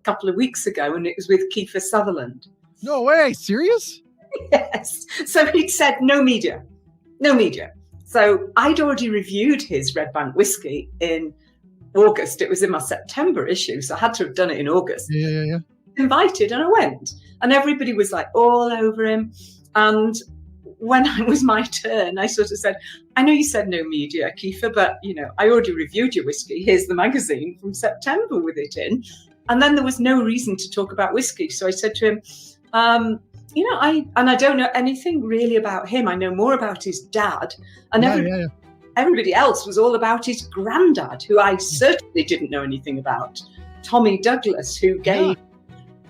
couple of weeks ago, and it was with Kiefer Sutherland. No way, serious? Yes. So he'd said no media. So I'd already reviewed his Red Bank whiskey in August. It was in my September issue, so I had to have done it in August. Yeah. Invited, and I went, and everybody was like all over him. And when it was my turn, I sort of said, I know you said no media, Kiefer, but I already reviewed your whiskey. Here's the magazine from September with it in. And then there was no reason to talk about whiskey. So I said to him, I don't know anything really about him. I know more about his dad. And everybody else was all about his granddad, who I certainly didn't know anything about. Tommy Douglas, who gave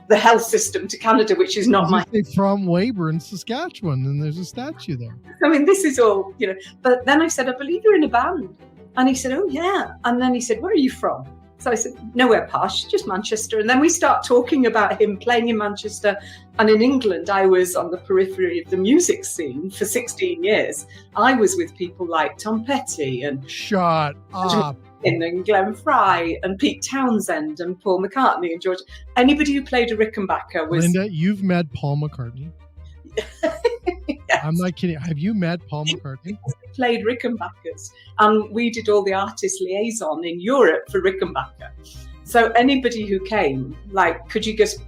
the health system to Canada, which is not from Weyburn, Saskatchewan, and there's a statue there. I mean, this is all, But then I said, I believe you're in a band. And he said, oh, yeah. And then he said, where are you from? So I said, nowhere posh, just Manchester. And then we start talking about him playing in Manchester. And in England, I was on the periphery of the music scene for 16 years. I was with people like Tom Petty and Shut up. And Glenn Fry and Pete Townsend and Paul McCartney and George. Anybody who played a Rickenbacker was... Linda, you've met Paul McCartney. Yes. I'm not kidding. Have you met Paul McCartney? We played Rickenbackers, and we did all the artist liaison in Europe for Rickenbacker. So anybody who came, could you just,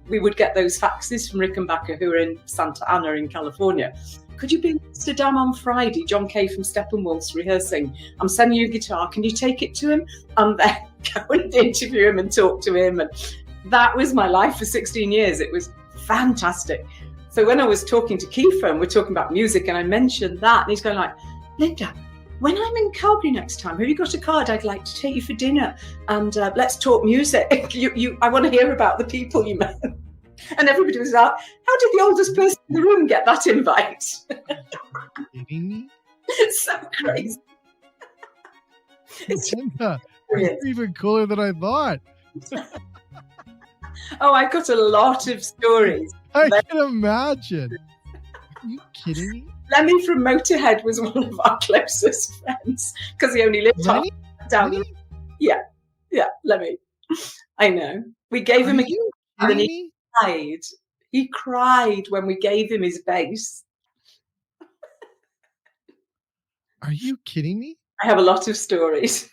we would get those faxes from Rickenbacker who are in Santa Ana in California. Could you be in Amsterdam on Friday? John Kay from Steppenwolf's rehearsing. I'm sending you a guitar. Can you take it to him? And then go and interview him and talk to him. And that was my life for 16 years. It was fantastic. So when I was talking to Kiefer and we're talking about music and I mentioned that, and he's going like, Linda, when I'm in Calgary next time, have you got a card? I'd like to take you for dinner and let's talk music. I want to hear about the people you met. And everybody was like, how did the oldest person in the room get that invite? Kidding me? It's so crazy. It's even cooler than I thought. Oh, I've got a lot of stories. I can imagine. Are you kidding me? Lemmy from Motorhead was one of our closest friends because he only lived down the road. Yeah, Lemmy. I know. We gave him a gift and he cried. He cried when we gave him his bass. Are you kidding me? I have a lot of stories.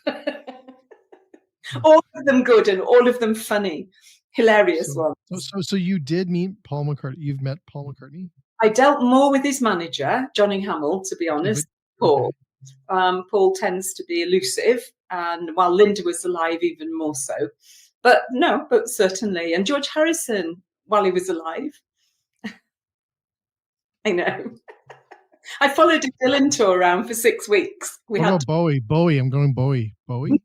All of them good and all of them funny. Hilarious ones. So you did meet Paul McCartney. You've met Paul McCartney? I dealt more with his manager, Johnny Hamill, to be honest. Paul. Paul tends to be elusive, and while Linda was alive, even more so. But certainly. And George Harrison, while he was alive. I know. I followed a Dylan tour around for 6 weeks. Bowie. I'm going Bowie. Bowie?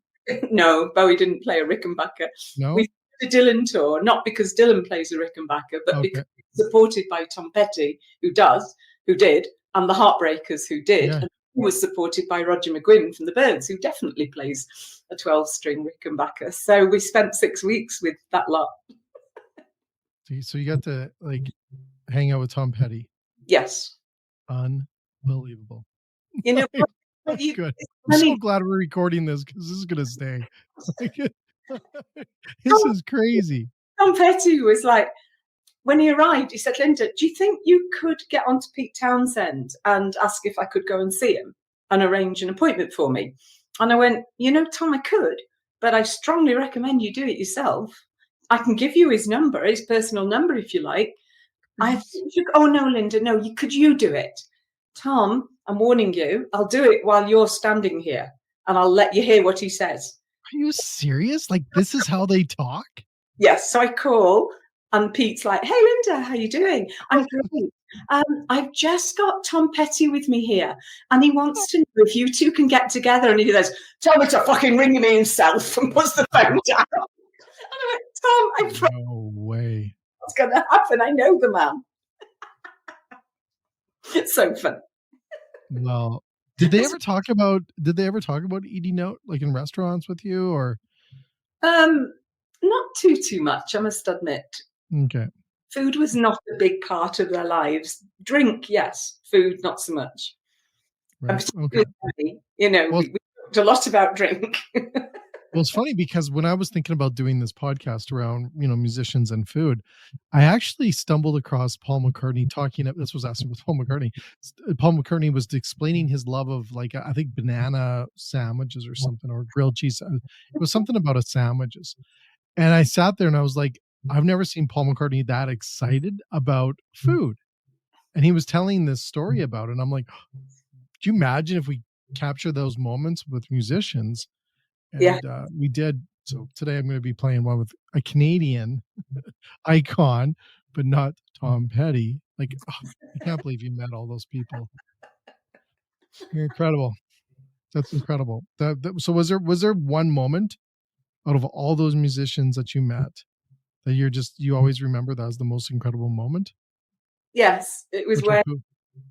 No, Bowie didn't play a Rickenbacker. No? We did a Dylan tour, not because Dylan plays a Rickenbacker, but because supported by Tom Petty, who did, and the Heartbreakers, who did, and he was supported by Roger McGuinn from the Byrds, who definitely plays a 12-string Rickenbacker. So we spent 6 weeks with that lot. So you got to hang out with Tom Petty. Yes. Unbelievable. You know, good. I'm so glad we're recording this because this is going to stay. This is crazy. Tom Petty was like, when he arrived, he said, Linda, do you think you could get onto Pete Townsend and ask if I could go and see him and arrange an appointment for me? And I went, Tom, I could, but I strongly recommend you do it yourself. I can give you his number, his personal number, if you like. Oh, no, Linda, no, could you do it? Tom, I'm warning you, I'll do it while you're standing here and I'll let you hear what he says. Are you serious? This is how they talk? Yes. So I call and Pete's like, hey, Linda, how you doing? I'm great. I've just got Tom Petty with me here and he wants to know if you two can get together. And he goes, tell me to fucking ring me himself and puts the phone down. And I went, Tom, no way. What's going to happen? I know the man. It's so fun. Well, did they ever talk about eating out in restaurants with you or? Not too much, I must admit. Okay. Food was not a big part of their lives. Drink, yes. Food, not so much. Right. Okay. We talked a lot about drink. Well, it's funny because when I was thinking about doing this podcast around, musicians and food, I actually stumbled across Paul McCartney talking. This was asking with Paul McCartney. Paul McCartney was explaining his love of, like, I think banana sandwiches or something, or grilled cheese. It was something about a sandwiches, and I sat there and I was like, I've never seen Paul McCartney that excited about food. And he was telling this story about it. And I'm like, do you imagine if we capture those moments with musicians? Yeah, And we did. So today I'm going to be playing one with a Canadian icon, but not Tom Petty. Like, I can't believe you met all those people. You're incredible. That's incredible. So was there one moment out of all those musicians that you met that you always remember that was the most incredible moment? yes, Which was who?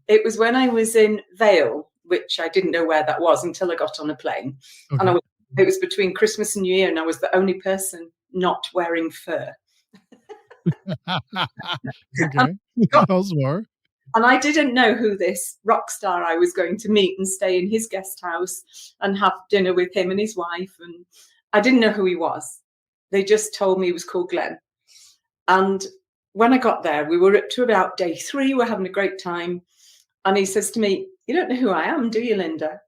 it was when I was in Vale, which I didn't know where that was until I got on a plane, and Okay. it was between Christmas and New Year, and I was the only person not wearing fur. And, Okay. got, Tell us more. and I didn't know who this rock star I was going to meet and stay in his guest house and have dinner with him and his wife, and I didn't know who he was. They just told me he was called Glenn. And when I got there, we were up to about day 3. We're having a great time. And he says to me, "You don't know who I am, do you, Linda?"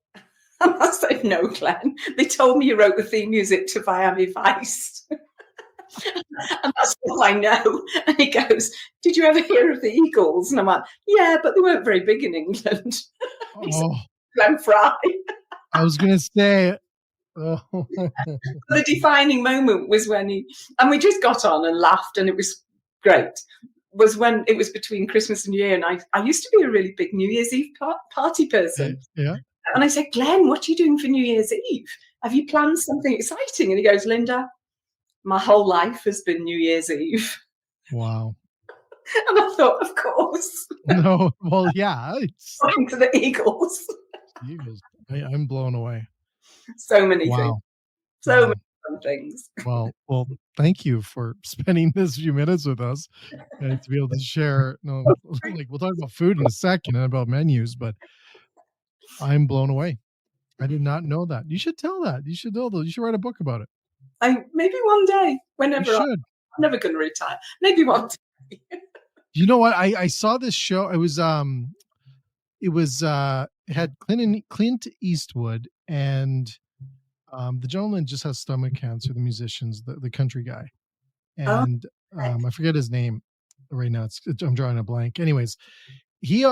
And I said, "No, Glenn. They told me you wrote the theme music to Miami Vice." And that's all I know. And he goes, "Did you ever hear of the Eagles?" And I'm like, "Yeah, but they weren't very big in England." He said, Oh, "Glenn Fry." I was gonna say. Oh, The defining moment was when and we just got on and laughed, and it was great. Was when it was between Christmas and New Year, and I used to be a really big New Year's Eve party person. yeah. And I said, "Glenn, what are you doing for New Year's Eve? Have you planned something exciting?" And he goes, "Linda, my whole life has been New Year's Eve." Wow. And I thought, of course, No. Well, yeah. going to the Eagles. I'm blown away. So many things, Wow. so many Wow. fun things. Well, thank you for spending this few minutes with us and to be able to share. No, like, we'll talk about food in a second and about menus, but I'm blown away. I did not know that. You should tell that. You should know those. You should write a book about it. Maybe one day, You whenever should. I'm never going to retire. Maybe one day. You know what? I saw this show. It had Clint Eastwood, and the gentleman just has stomach cancer, the musicians, the country guy. Oh, And I forget his name right now. I'm drawing a blank. Anyways, he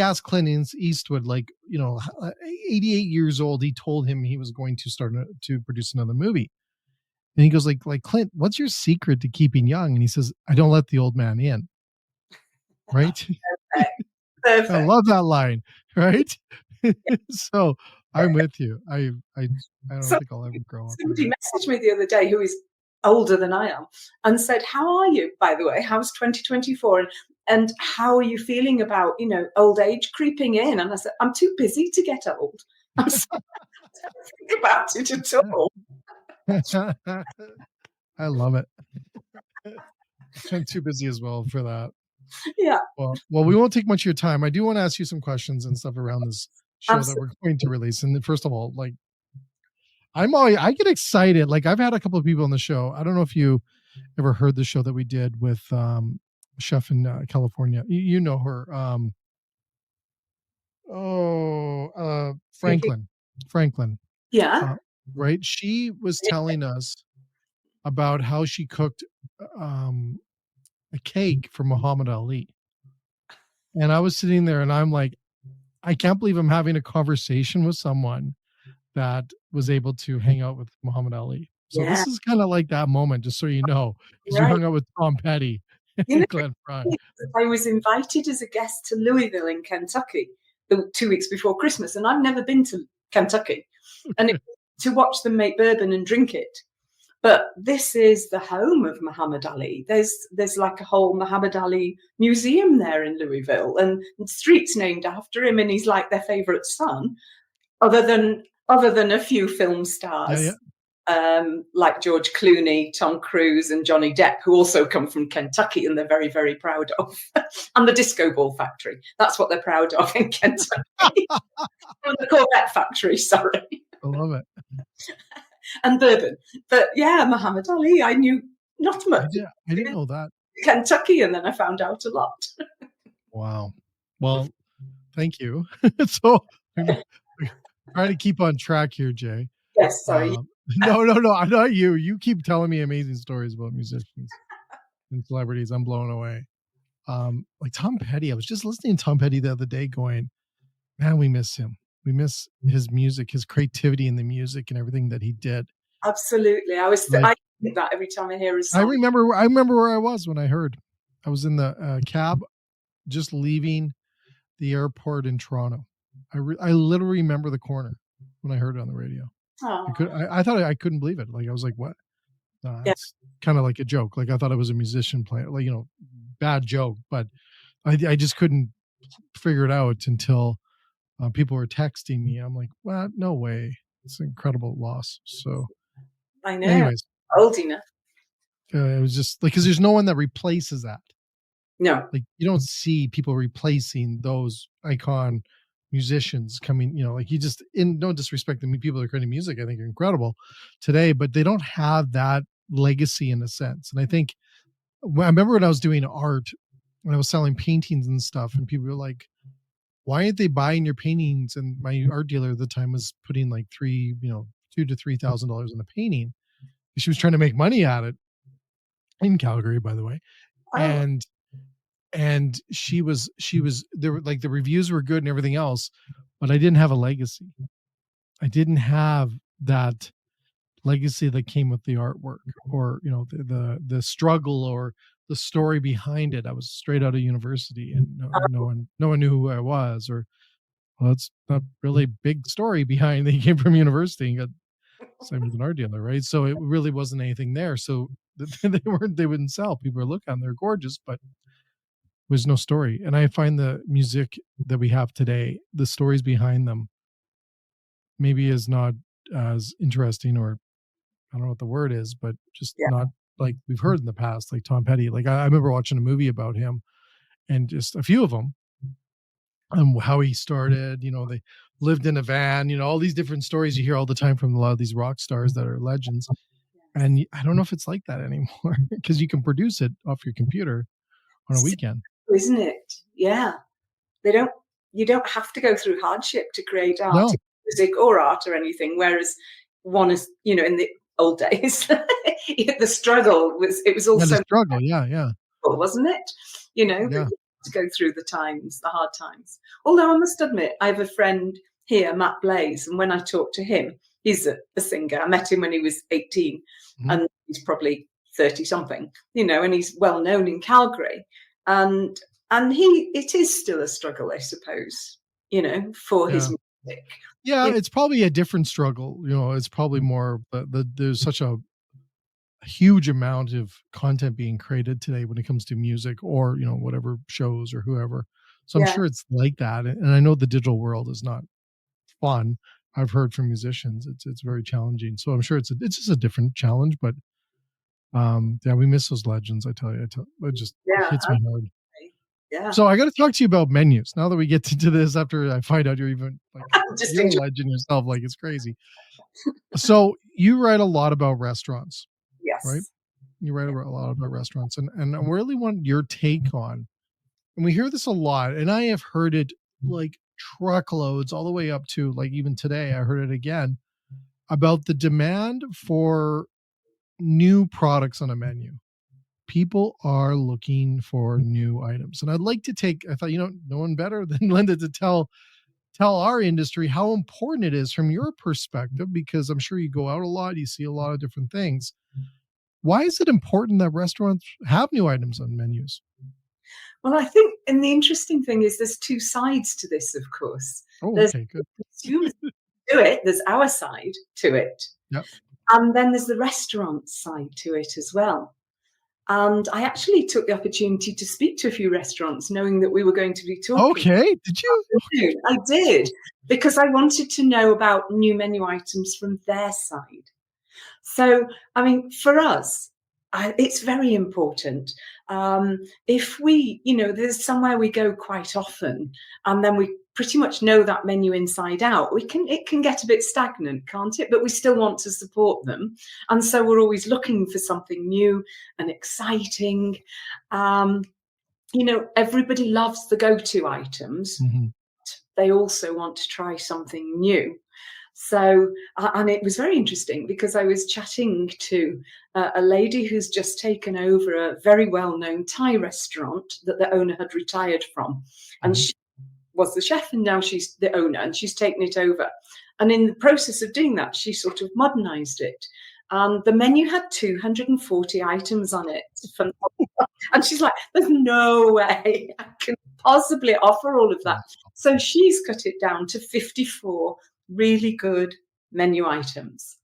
asked Clint Eastwood, like, 88 years old. He told him he was going to to produce another movie, and he goes, like Clint, what's your secret to keeping young? And he says, I don't let the old man in. Right? perfect. I Perfect. love that line. Right? So I'm with you. I don't So think I'll ever grow up somebody either. messaged me the other day who is older than I am and said, "How are you, by the way? How's 2024? And how are you feeling about, old age creeping in?" And I said, "I'm too busy to get old. I'm sorry, I don't think about it at all." I love it. I'm too busy as well for that. Yeah, Well, we won't take much of your time. I do want to ask you some questions and stuff around this show that absolutely. we're going to release. And first of all, like, I get excited. Like, I've had a couple of people on the show. I don't know if you ever heard the show that we did with chef in California. You know her. Franklin. Franklin. Yeah. Uh, right. She was telling us about how she cooked um, a cake for Muhammad Ali. And I was sitting there and I'm like, I can't believe I'm having a conversation with someone that was able to hang out with Muhammad Ali. So Yeah. this is kind of like that moment, just so you know, because you Right. hung out with Tom Petty You know, and Glenn Fry. I was invited as a guest to Louisville in Kentucky 2 weeks before Christmas, and I've never been to Kentucky, and to watch them make bourbon and drink it. But this is the home of Muhammad Ali. There's like a whole Muhammad Ali museum there in Louisville, and streets named after him, and he's like their favorite son, other than a few film Yeah, yeah. stars. Like George Clooney, Tom Cruise, and Johnny Depp, who also come from Kentucky and they're very, very proud of. And the Disco Ball Factory. That's what they're proud of in Kentucky. The Corvette Factory, sorry. I love it. and bourbon. But yeah, Muhammad Ali, I knew not much. I didn't know that. Kentucky, and then I found out a lot. Wow. Well, thank you. So I'm trying to keep on track here, Jay. Yes, sorry. No, not you. You keep telling me amazing stories about musicians and celebrities. I'm blown away. Like Tom Petty. I was just listening to Tom Petty the other day going, man, we miss him. We miss his music, his creativity in the music and everything that he did. Absolutely. Like I think that every time I hear a I song. remember where I was when I heard. I was in the cab just leaving the airport in Toronto. I literally remember the corner when I heard it on the radio. Oh, I thought I couldn't believe it. Like I was like, what? yeah. It's kind of like a joke. Like I thought it was a musician playing, like, bad joke, but I just couldn't figure it out until people were texting me. I'm like, well, no way. It's an incredible loss. So, I know. anyways, Old enough. it was just like, because there's no one that replaces that. No. Like you don't see people replacing those icon musicians coming, like you just, in no disrespect to me, people that are creating music, I think are incredible today, but they don't have that legacy in a sense. And I think I remember when I was doing art, when I was selling paintings and stuff, and people were like, why aren't they buying your paintings? And my art dealer at the time was putting like $2,000 to $3,000 in a painting. She was trying to make money at it in Calgary, by the way. Oh, And she was there were like the reviews were good and everything else, but I didn't have a legacy. I didn't have that legacy that came with the artwork, or the struggle or the story behind it. I was straight out of university, and no one knew who I was, or, well, it's not really big story behind that you came from university and got same with an art dealer, right? So it really wasn't anything there. So they wouldn't sell. People are looking, they're gorgeous, but there's no story. And I find the music that we have today, the stories behind them, maybe is not as interesting, or I don't know what the word is, but just yeah. not like we've heard in the past, like Tom Petty. Like I remember watching a movie about him, and just a few of them, and how he started. They lived in a van. All these different stories you hear all the time from a lot of these rock stars that are legends. And I don't know if it's like that anymore, because you can produce it off your computer on a weekend. Isn't it? Yeah. They don't. You don't have to go through hardship to create art, No, music, or art or anything. Whereas one is, in the old days, the struggle was. It was yeah, the also, struggle. Yeah, wasn't it? That yeah. you had to go through the hard times. Although I must admit, I have a friend here, Matt Blaze, and when I talk to him, he's a singer. I met him when he was 18, Mhm. and he's probably 30 something, and he's well known in Calgary. And it is still a struggle, I suppose, for his Yeah. music. Yeah, it's probably a different struggle. It's probably more, but there's such a huge amount of content being created today when it comes to music, or whatever shows or whoever. So I'm Yeah, sure it's like that. And I know the digital world is not fun. I've heard from musicians it's very challenging. So I'm sure it's just a different challenge. But yeah, we miss those legends. I tell you, it just yeah, hits me hard. yeah. So I got to talk to you about menus now that we get into this. After I find out you're even like Just you're a enjoy. legend yourself, like it's crazy. So you write a lot about restaurants, right? Yes. You write a lot about restaurants, and I really want your take on. And we hear this a lot, and I have heard it like truckloads, all the way up to, like, even today. I heard it again about the demand for new products on a menu. People are looking for new items, and I'd like to take. I thought, no one better than Linda to tell our industry how important it is from your perspective, because I'm sure you go out a lot, you see a lot of different things. Why is it important that restaurants have new items on menus? Well, I think, and the interesting thing is there's two sides to this, of course. Oh, There's okay, good. the consumers to it, there's our side to it, Yep. and then there's the restaurant side to it as well. And I actually took the opportunity to speak to a few restaurants, knowing that we were going to be talking. Okay, did you? I did, because I wanted to know about new menu items from their side. So, I mean, for us, it's very important. If we, there's somewhere we go quite often, and then we pretty much know that menu inside out, it can get a bit stagnant, can't it? But we still want to support them, and so we're always looking for something new and exciting. Everybody loves the go-to items. Mm-hmm. They also want to try something new. So, and it was very interesting because I was chatting to a lady who's just taken over a very well-known Thai restaurant that the owner had retired from. And Mm-hmm. she was the chef, and now she's the owner, and she's taken it over. And in the process of doing that, she sort of modernized it. And the menu had 240 items on it. And she's like, there's no way I can possibly offer all of that. So she's cut it down to 54 really good menu items.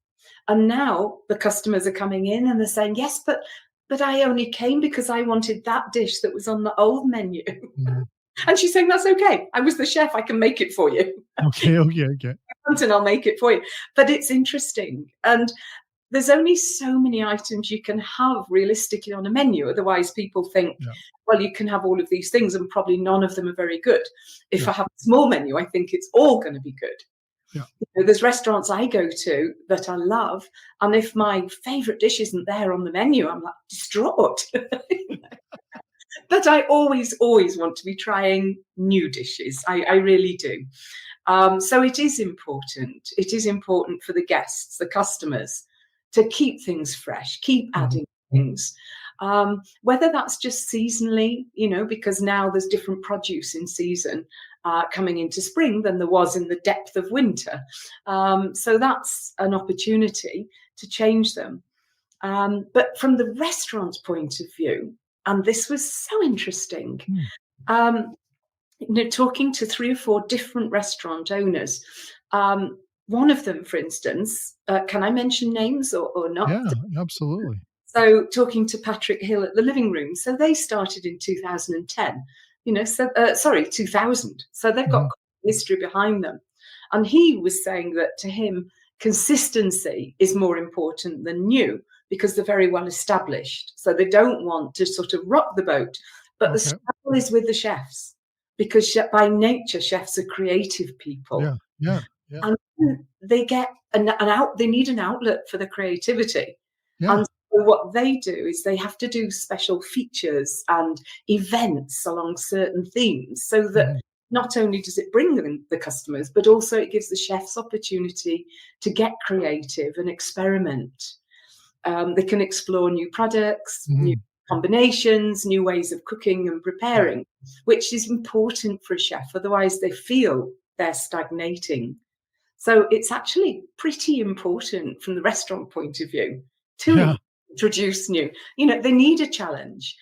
And now the customers are coming in and they're saying, yes, but I only came because I wanted that dish that was on the old menu. Mm-hmm. And she's saying, that's okay. I was the chef. I can make it for you. Okay. And I'll make it for you. But it's interesting. And there's only so many items you can have realistically on a menu. Otherwise, people think, well, you can have all of these things and probably none of them are very good. If I have a small menu, I think it's all going to be good. Yeah. There's restaurants I go to that I love, and if my favorite dish isn't there on the menu, I'm like distraught. But I always want to be trying new dishes. I really do. So it is important. It is important for the guests, the customers, to keep things fresh, keep adding things. Whether that's just seasonally, because now there's different produce in season coming into spring than there was in the depth of winter. So that's an opportunity to change them. But from the restaurant's point of view, and this was so interesting, talking to 3 or 4 different restaurant owners. One of them, for instance, can I mention names or not? Yeah, absolutely. So talking to Patrick Hill at the Living Room. So they started in 2010, 2000. So they've got history behind them. And he was saying that to him, consistency is more important than new because they're very well established. So they don't want to sort of rock the boat. But the struggle is with the chefs, because by nature, chefs are creative people. Yeah. And they get they need an outlet for the creativity. Yeah. And so what they do is they have to do special features and events along certain themes, so that not only does it bring them the customers, but also it gives the chefs opportunity to get creative and experiment. They can explore new products, new combinations, new ways of cooking and preparing, which is important for a chef. Otherwise, they feel they're stagnating. So it's actually pretty important from the restaurant point of view to introduce new. They need a challenge.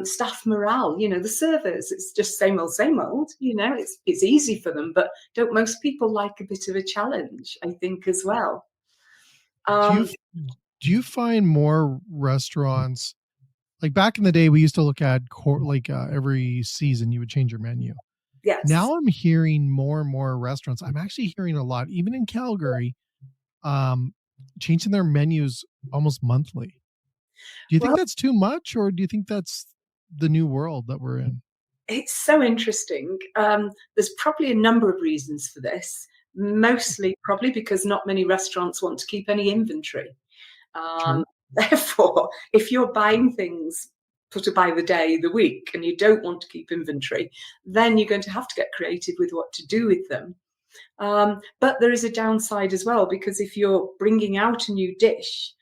Staff morale, the servers, it's just same old, it's easy for them, but don't most people like a bit of a challenge, I think, as well. Do you find more restaurants, like back in the day, we used to look at every season you would change your menu. Yes. Now I'm hearing more and more restaurants. I'm actually hearing a lot, even in Calgary, changing their menus almost monthly. Do you think that's too much, or do you think that's the new world that we're in? It's so interesting. There's probably a number of reasons for this. Mostly probably because not many restaurants want to keep any inventory. Therefore, if you're buying things sort of by the day, the week, and you don't want to keep inventory, then you're going to have to get creative with what to do with them. But there is a downside as well, because if you're bringing out a new dish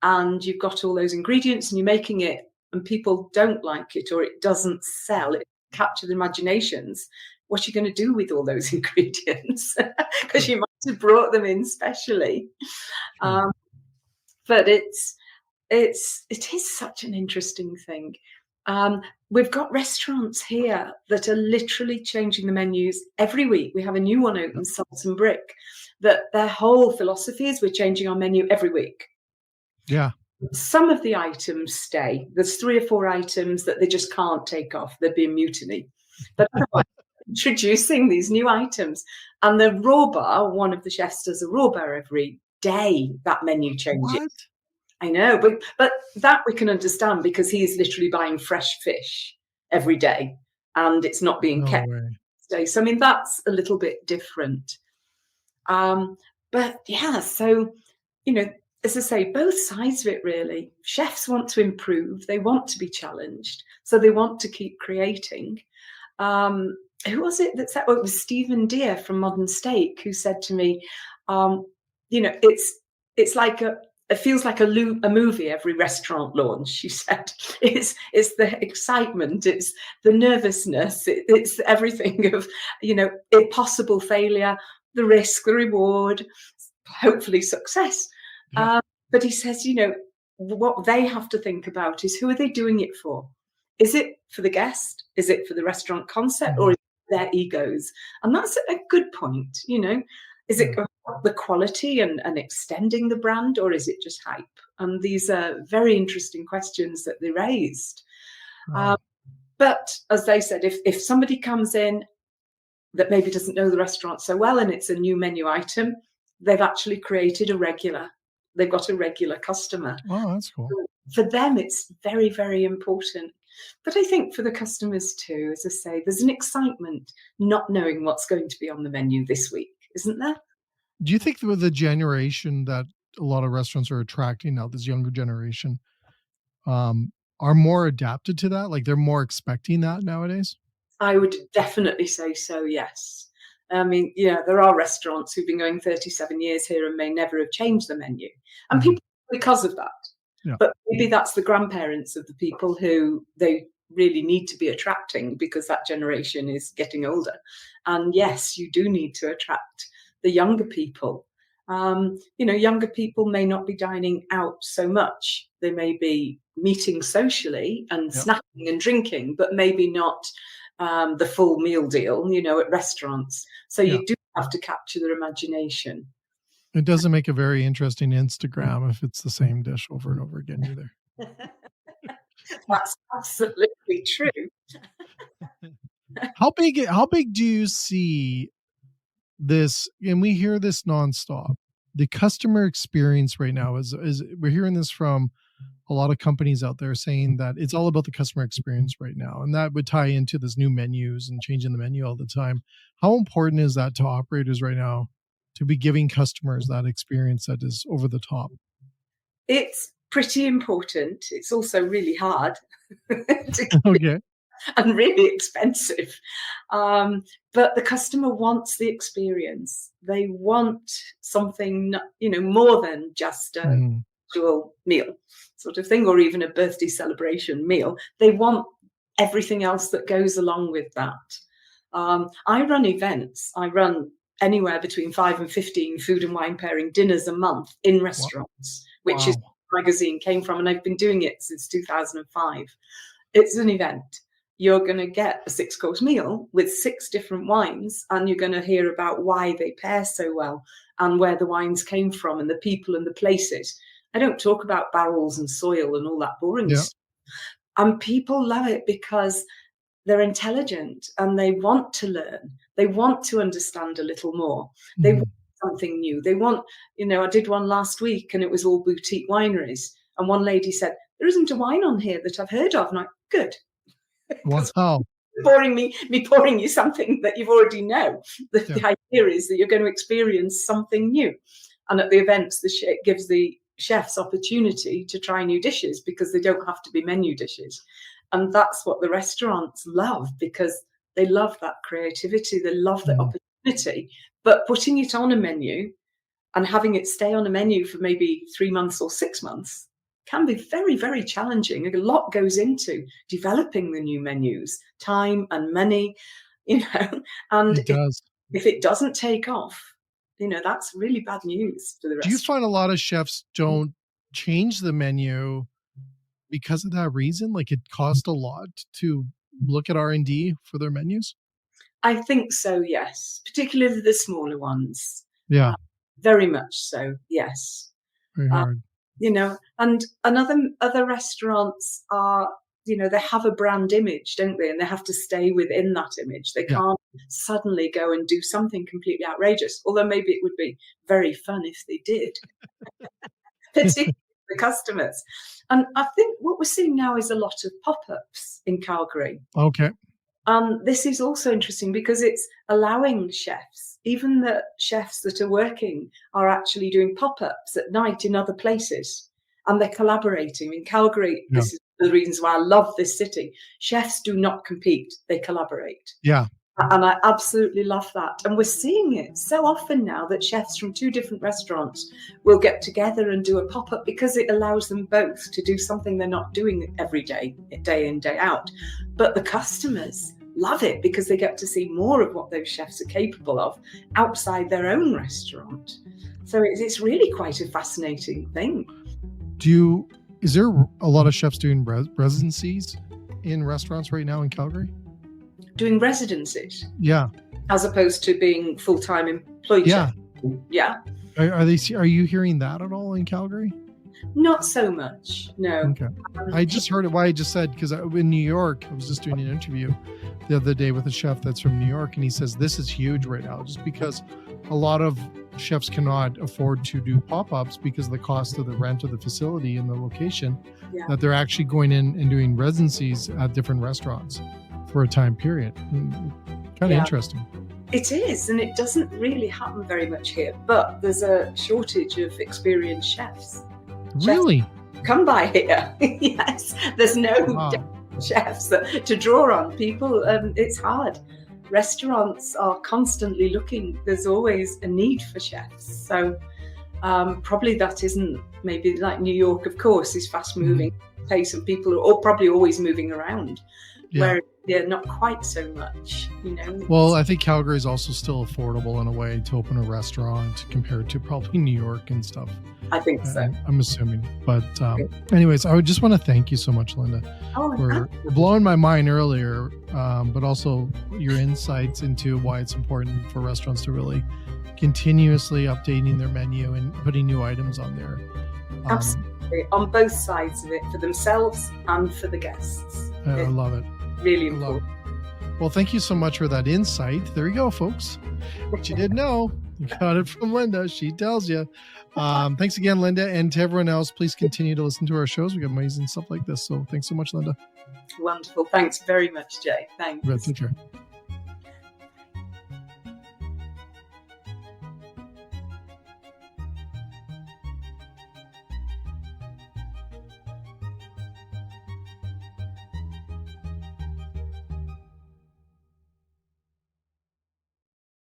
and you've got all those ingredients and you're making it and people don't like it or it doesn't sell, it captures imaginations, what are you going to do with all those ingredients? Because you might have brought them in specially. But it is such an interesting thing. We've got restaurants here that are literally changing the menus every week. We have a new one open, Salt and Brick, that their whole philosophy is we're changing our menu every week. Yeah. Some of the items stay. There's 3 or 4 items that they just can't take off. There'd be a mutiny. But introducing these new items. And the raw bar, one of the chefs does a raw bar every day, that menu changes. What? I know, but that we can understand because he is literally buying fresh fish every day and it's not being kept day. So I mean, that's a little bit different. But yeah, so as I say, both sides of it really. Chefs want to improve, they want to be challenged, so they want to keep creating. Who was it that said? Oh, it was Stephen Deere from Modern Steak who said to me, um, it's like it feels like a movie every restaurant launch. She said it's the excitement, it's the nervousness, it's everything of impossible failure, the risk, the reward, hopefully success. Yeah. But he says, what they have to think about is, who are they doing it for? Is it for the guest? Is it for the restaurant concept? Or is it their egos? And that's a good point. Is it the quality and extending the brand, or is it just hype? And these are very interesting questions that they raised. But as they said, if somebody comes in that maybe doesn't know the restaurant so well and it's a new menu item, they've actually created a regular. They've got a regular customer. Oh, that's cool. For them, it's very, very important. But I think for the customers too, as I say, there's an excitement not knowing what's going to be on the menu this week, isn't there? Do you think with the generation that a lot of restaurants are attracting now, this younger generation, are more adapted to that? Like they're more expecting that nowadays? I would definitely say so, yes. I mean, there are restaurants who've been going 37 years here and may never have changed the menu. And people, because of that. Yeah. But maybe that's the grandparents of the people who they really need to be attracting, because that generation is getting older. And yes, you do need to attract the younger people. Younger people may not be dining out so much. They may be meeting socially and snacking and drinking, but maybe not the full meal deal, at restaurants. So you do have to capture their imagination. It doesn't make a very interesting Instagram if it's the same dish over and over again either. That's absolutely true. How big do you see this? And we hear this nonstop. The customer experience right now is we're hearing this from a lot of companies out there saying that it's all about the customer experience right now. And that would tie into this new menus and changing the menu all the time. How important is that to operators right now to be giving customers that experience that is over the top? It's pretty important. It's also really hard and really expensive. But the customer wants the experience. They want something, more than just a actual meal sort of thing, or even a birthday celebration meal. They want everything else that goes along with that. I run events. I run anywhere between 5 and 15 food and wine pairing dinners a month in restaurants, which is where the magazine came from. And I've been doing it since 2005. It's an event. You're going to get a 6-course meal with 6 different wines, and you're going to hear about why they pair so well and where the wines came from and the people and the places. I don't talk about barrels and soil and all that boring stuff. And people love it because they're intelligent and they want to learn. They want to understand a little more. They want something new. They want, I did one last week and it was all boutique wineries. And one lady said, there isn't a wine on here that I've heard of. And I'm like, good. Wow. pouring you something that you've already know. The idea is that you're going to experience something new. And at the events, it gives the chefs opportunity to try new dishes because they don't have to be menu dishes. And that's what the restaurants love, because they love that creativity. They love the opportunity. But putting it on a menu and having it stay on a menu for maybe 3 months or 6 months can be very, very challenging. A lot goes into developing the new menus, time and money, and it does. If it doesn't take off, that's really bad news for the rest. Do you find a lot of chefs don't change the menu because of that reason? Like it costs a lot to look at R&D for their menus? I think so, yes. Particularly the smaller ones. Yeah. Very much so, yes. Very hard. And other restaurants are, they have a brand image, don't they? And they have to stay within that image. They can't suddenly go and do something completely outrageous, although maybe it would be very fun if they did, particularly the customers. And I think what we're seeing now is a lot of pop-ups in Calgary. Okay. This is also interesting because it's allowing chefs, even the chefs that are working are actually doing pop-ups at night in other places, and they're collaborating. In Calgary, Yeah. this is the reasons why I love this city. Chefs do not compete, they collaborate. Yeah. And I absolutely love that. And we're seeing it so often now that chefs from two different restaurants will get together and do a pop-up because it allows them both to do something they're not doing every day, day in, day out. But the customers love it because they get to see more of what those chefs are capable of outside their own restaurant. So it's really quite a fascinating thing. Is there a lot of chefs doing residencies in restaurants right now in Calgary? Doing residencies? Yeah. As opposed to being full-time employed? Yeah. Chef? Yeah. Are you hearing that at all in Calgary? Not so much, no. Okay. I just heard it. Why I just said, because in New York, I was just doing an interview the other day with a chef that's from New York, and he says this is huge right now, just because a lot of chefs cannot afford to do pop-ups because of the cost of the rent of the facility and the location. Yeah. That they're actually going in and doing residencies at different restaurants for a time period. Kind of interesting. It is, and it doesn't really happen very much here, but there's a shortage of experienced chefs. Really? Come by here. Yes, there's no chefs to draw on. People, it's hard. Restaurants are constantly looking. There's always a need for chefs. So probably that isn't, maybe like New York, of course, is fast moving pace and people are probably always moving around. Yeah. Where they're not quite so much, Well, I think Calgary is also still affordable in a way to open a restaurant compared to probably New York and stuff. I think so. I'm assuming. But anyways, I would just want to thank you so much, Linda. For blowing my mind earlier, but also your insights into why it's important for restaurants to really continuously updating their menu and putting new items on there. Absolutely. On both sides of it, for themselves and for the guests. I love it. Really important. Well, thank you so much for that insight. There you go, folks. What you didn't know, you got it from Linda. She tells you. Thanks again, Linda. And to everyone else, please continue to listen to our shows. We got amazing stuff like this. So thanks so much, Linda. Wonderful. Thanks very much, Jay. Thanks. Take care.